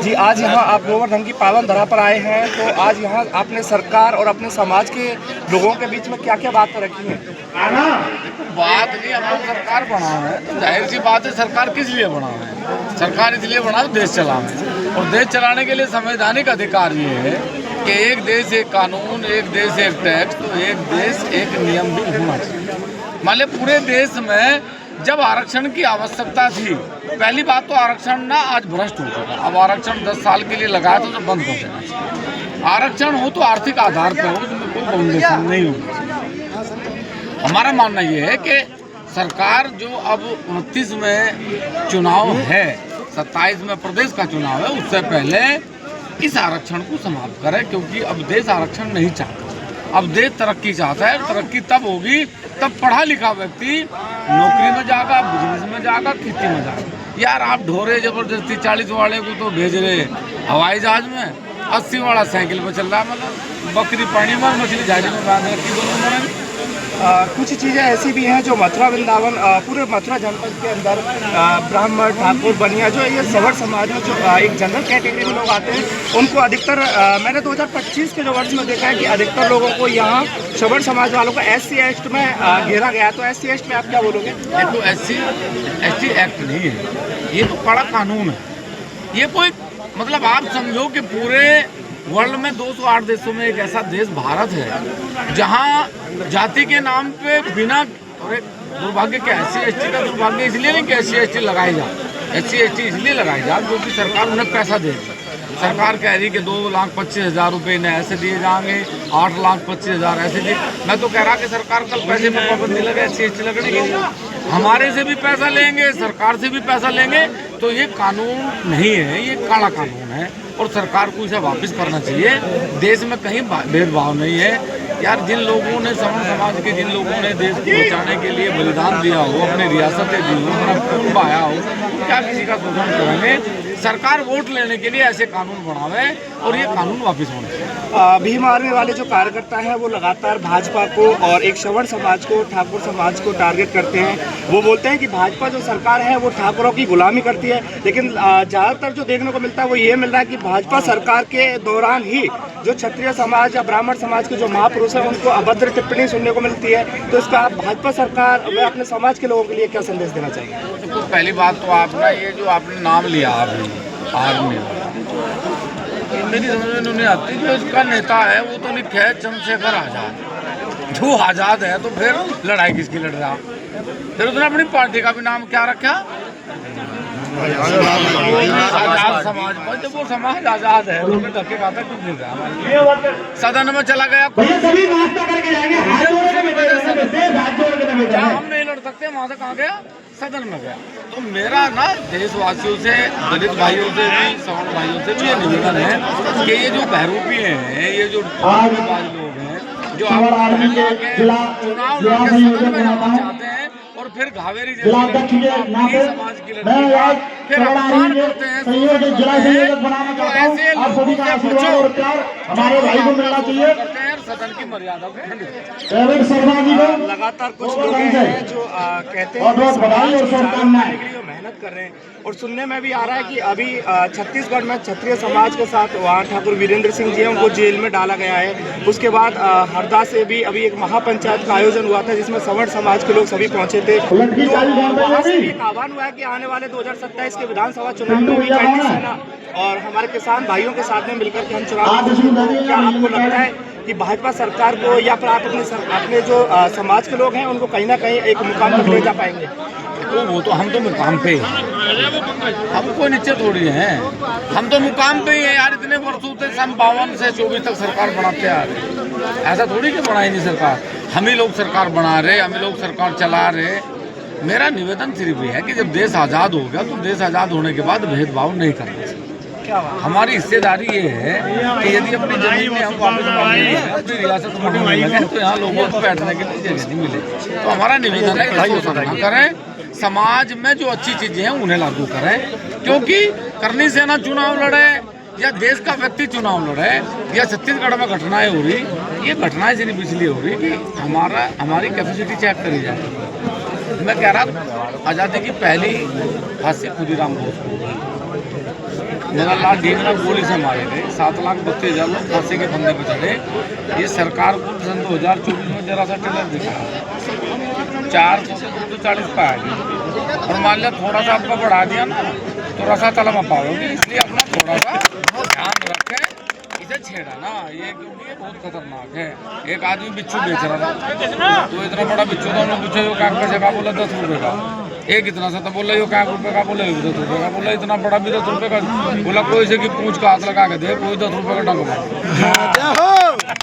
जी, आज यहाँ आप गोवर्धन की पावन धरा पर आए हैं, तो आज यहाँ आपने सरकार और अपने समाज के लोगों के बीच में क्या क्या बातें रखी हैं? बात नहीं, हम लोग सरकार बना है तो जाहिर सी बात है, सरकार किस लिए बना है? सरकार इसलिए बना है देश चलाना, और देश चलाने के लिए संवैधानिक अधिकार ये है कि एक देश एक कानून, एक देश एक टैक्स, तो एक देश एक नियम भी होना चाहिए। मान लिया पूरे देश में जब आरक्षण की आवश्यकता थी, पहली बात तो आरक्षण ना आज भ्रष्ट हो चुका। अब आरक्षण 10 साल के लिए लगाया तो बंद कर देना चाहिए। आरक्षण हो तो आर्थिक आधार पर हो, उसमें कोई बाउंडेशन नहीं हो। हमारा मानना ये है कि सरकार जो अब 29 में चुनाव है, 27 में प्रदेश का चुनाव है, उससे पहले इस आरक्षण को समाप्त करे, क्योंकि अब देश आरक्षण नहीं चाहता। अब देश तरक्की चाहता है। तरक्की तब होगी तब पढ़ा लिखा व्यक्ति नौकरी में जाएगा, बिजनेस में जाएगा, खेती में जाएगा। यार आप ढोरे जबरदस्ती 40 वाले को तो भेज रहे हवाई जहाज में, 80 वाला साइकिल पर चल रहा है। मतलब बकरी पानी में, मछली झाड़ी में बांध रखी दोनों में। कुछ चीज़ें ऐसी भी हैं जो मथुरा वृंदावन पूरे मथुरा जनपद के अंदर ब्राह्मण, ठाकुर, बनिया, जो ये सवर समाज में जो एक जनरल कैटेगरी में लोग आते हैं, उनको अधिकतर मैंने 2025 के जो वर्ष में देखा है कि अधिकतर लोगों को यहाँ सवर समाज वालों को SC एक्ट में घेरा गया। तो SC एक्ट में आप क्या बोलोगे? देखो, SC एक्ट नहीं है, ये तो कड़ा कानून है। ये कोई मतलब आप समझो कि पूरे वर्ल्ड में 208 देशों में एक ऐसा देश भारत है जहां जाति के नाम पे बिना, और एक दुर्भाग्य क्या SC ST का दुर्भाग्य इसलिए नहीं कि SC ST लगाई जाए, SC ST इसलिए लगाई जाए क्योंकि सरकार उन्हें पैसा दे। सरकार कह रही कि 2,25,000 रुपये इन्हें ऐसे दिए जाएंगे, 8,25,000 ऐसे दिए। मैं तो कह रहा कि सरकार कल पैसे में पाबंदी लगे SC ST लगने के लिए। हमारे से भी पैसा लेंगे, सरकार से भी पैसा लेंगे, तो ये कानून नहीं है, ये काला कानून है और सरकार को इसे वापस करना चाहिए। देश में कहीं भेदभाव नहीं है। यार जिन लोगों ने सवर्ण समाज के जिन लोगों ने देश को बचाने के लिए बलिदान दिया हो, अपनी रियासतें दी हो, अपना खून बहाया हो, क्या किसी का शोषण करेंगे? सरकार वोट लेने के लिए ऐसे कानून बनावे और ये कानून वापस होने चाहिए। भीम आर्मी वाले जो कार्यकर्ता हैं वो लगातार भाजपा को और एक सवर्ण समाज को, ठाकुर समाज को टारगेट करते हैं। वो बोलते हैं कि भाजपा जो सरकार है वो ठाकुरों की गुलामी करती है, लेकिन ज़्यादातर जो देखने को मिलता है वो ये मिल रहा है कि भाजपा सरकार के दौरान ही जो क्षत्रिय समाज या ब्राह्मण समाज के जो महापुरुष हैं उनको अभद्र टिप्पणी सुनने को मिलती है। तो इसका आप भाजपा सरकार में अपने समाज के लोगों के लिए क्या संदेश देना चाहिए? देखो, पहली बात तो आपने ये जो आपने नाम लिया अभी आर्मी, मेरी समझ में नहीं आती। जो इसका नेता है वो तो लिखे है चंद्रशेखर आज़ाद। जो आज़ाद है तो फिर लड़ाई किसकी लड़ रहा? फिर उसने अपनी पार्टी का भी नाम क्या रखा? आजाद समाज। जब वो समाज आजाद है तो धक्के खाता क्यों मिल रहा? सदन में चला गया, हम नहीं लड़ सकते, वहां से कहाँ गया? सदन में गया। तो मेरा ना देशवासियों से, दलित भाइयों से भी, सवर्ण भाइयों से भी ये निवेदन है कि ये जो बहरूपी हैं, ये जो लोग हैं, जो चुनाव लड़के सदन में जाना चाहते हैं और फिर घावेरी जैसी समाज की लड़की फिर अपमान करते हैं, तो ऐसे लोगों से बचो। हमारे भाई को मिलना चाहिए, सदन की मर्यादा को। लगातार कुछ लोग हैं जो कहते हैं कि मेहनत कर रहे हैं, और सुनने में भी आ रहा है कि अभी छत्तीसगढ़ में क्षत्रिय समाज के साथ वहाँ ठाकुर वीरेंद्र सिंह जी हैं, उनको जेल में डाला गया है। उसके बाद हरदा से भी अभी एक महापंचायत का आयोजन हुआ था जिसमें सवर्ण समाज के लोग सभी पहुंचे थे। तो वहाँ से भी आह्वान हुआ है कि आने वाले 2027 के विधानसभा चुनाव में भी कैंडी सेना और हमारे किसान भाइयों के साथ में मिलकर के हम चुनाव। क्या आपको लगता है कि भाजपा सरकार को या फिर आप अपने जो समाज के लोग हैं उनको कहीं ना कहीं एक मुकाम तक ले जा पाएंगे? वो तो हम तो मुकाम पे ही, हम कोई नीचे थोड़ी हैं, हम तो मुकाम पे ही हैं यार। इतने वर्षों से 52 से 24 तक सरकार बनाते आ रहे, ऐसा थोड़ी कि बनाई नहीं सरकार। हम ही लोग सरकार बना रहे, हम ही लोग सरकार चला रहे। मेरा निवेदन सिर्फ ये है कि जब देश आज़ाद हो गया तो देश आज़ाद होने के बाद भेदभाव नहीं करना चाहिए। हमारी हिस्सेदारी ये है कि यदि अपनी जमीन में हम वापस अपनी रियासत में लगे तो यहाँ लोगों को बैठने के लिए जगह नहीं मिले। तो हमारा निवेदन है कि शोषण ना करें, समाज में जो अच्छी चीजें हैं उन्हें लागू करें। क्योंकि करनी सेना चुनाव लड़े या देश का व्यक्ति चुनाव लड़े या छत्तीसगढ़ में घटनाएं हो रही, ये घटनाएं सिर्फ इसलिए हो रही कि हमारी कैपेसिटी चेक करी जाए। मैं कह रहा आज़ादी की पहली फांसी खुदीराम बोस को, मेरा लाल ढींगरा गोली से मारे गए, 7,32,000 लोग फांसी के फंदे पर चढ़े। ये सरकार को सन 2024 में जरा सा टेलर दिखा 400 से 240 पे आ गई, और मान लिया थोड़ा सा आपका बढ़ा दिया ना तो रसा तला में पाओगे। इसलिए अपना थोड़ा सा ध्यान रखें, इसे छेड़ा ना, ये क्योंकि ये बहुत खतरनाक है। एक आदमी बिच्छू बेच रहा था, तो इतना बड़ा बिच्छू था, उन्होंने पूछा यो क्या पैसे का, बोला 10 रुपये का। एक इतना सा था, बोला यो क्या रुपये का, बोला 10 रुपये का, बोला इतना बड़ा भी 10 रुपये का, बोला कोई से की पूंछ का हाथ लगा के दे, कोई 10 रुपये का डंग मार।